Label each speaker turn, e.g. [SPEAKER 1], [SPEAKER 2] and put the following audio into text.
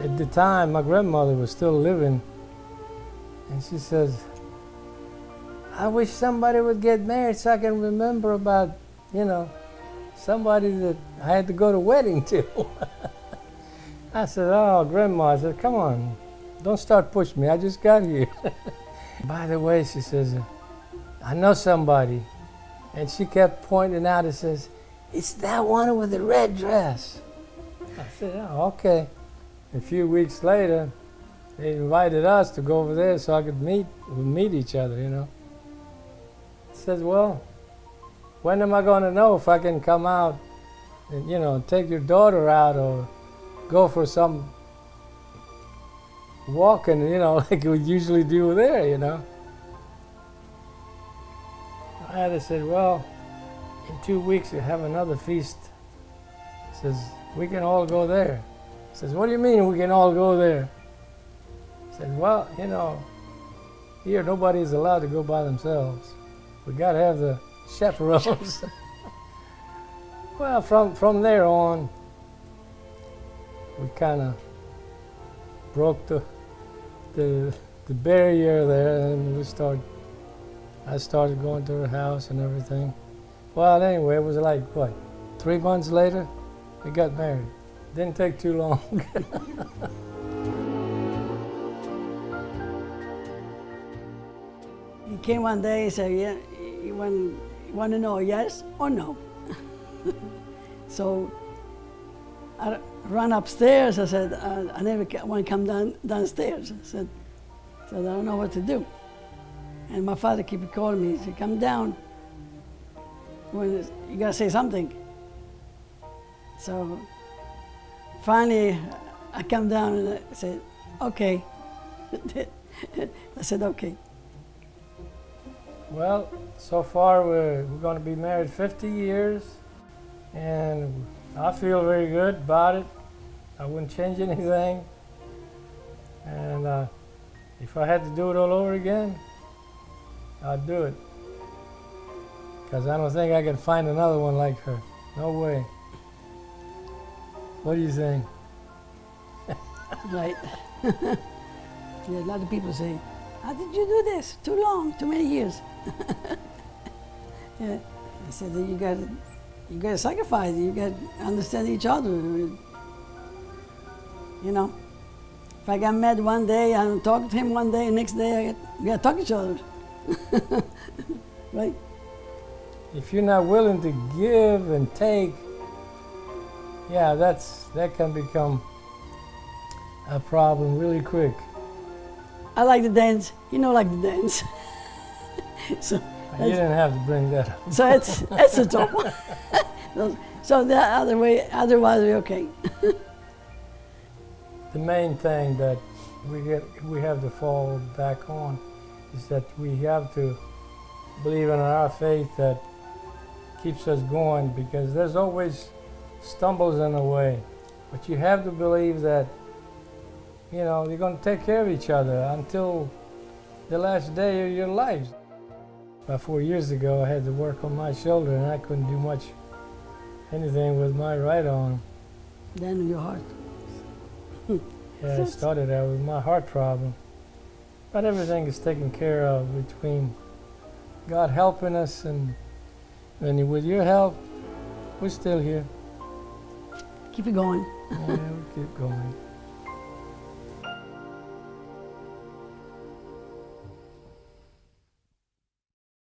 [SPEAKER 1] at the time, my grandmother was still living, and she says, I wish somebody would get married so I can remember about, somebody that I had to go to wedding to. I said, oh, Grandma, I said, come on, don't start pushing me, I just got here. By the way, she says, I know somebody. And she kept pointing out and says, it's that one with the red dress. I said, oh, okay. A few weeks later, they invited us to go over there so I could meet each other, I says, well, when am I going to know if I can come out and, take your daughter out or go for some walking, like we usually do there, I said, well, in 2 weeks you have another feast. He says, we can all go there. He says, what do you mean we can all go there? I said, well, here nobody's allowed to go by themselves. We got to have the chaperones. Well, from there on, we kind of broke the barrier there, and I started going to her house and everything. Well, anyway, it was like, 3 months later, we got married. Didn't take too long.
[SPEAKER 2] He came one day and said, yeah, you want to know yes or no? So I ran upstairs. I said, I never want to come downstairs. I said, I don't know what to do. And my father kept calling me. He said, come down. You got to say something. So finally, I come down and I said, okay. I said, okay.
[SPEAKER 1] Well, so far we're going to be married 50 years, and I feel very good about it. I wouldn't change anything. And if I had to do it all over again, I'd do it. Because I don't think I can find another one like her. No way. What do you think?
[SPEAKER 2] Right. Yeah, a lot of people say, how did you do this? Too long, too many years. Yeah. I said, you got to sacrifice. You got to understand each other. If I got mad one day, I talk to him one day, and next day we got to talk to each other. Right?
[SPEAKER 1] If you're not willing to give and take, yeah, that can become a problem really quick.
[SPEAKER 2] I like to dance. You know, like to dance. So
[SPEAKER 1] you didn't have to bring that up.
[SPEAKER 2] So it's a tough one. So the otherwise we're okay.
[SPEAKER 1] The main thing that we have to fall back on is that we have to believe in our faith that keeps us going, because there's always stumbles in the way. But you have to believe that, you're going to take care of each other until the last day of your lives. About 4 years ago, I had to work on my shoulder, and I couldn't do anything with my right arm.
[SPEAKER 2] Then your heart.
[SPEAKER 1] Yeah, I started out with my heart problem. But everything is taken care of between God helping us and with your help, we're still here.
[SPEAKER 2] Keep it going.
[SPEAKER 1] Yeah, we keep going.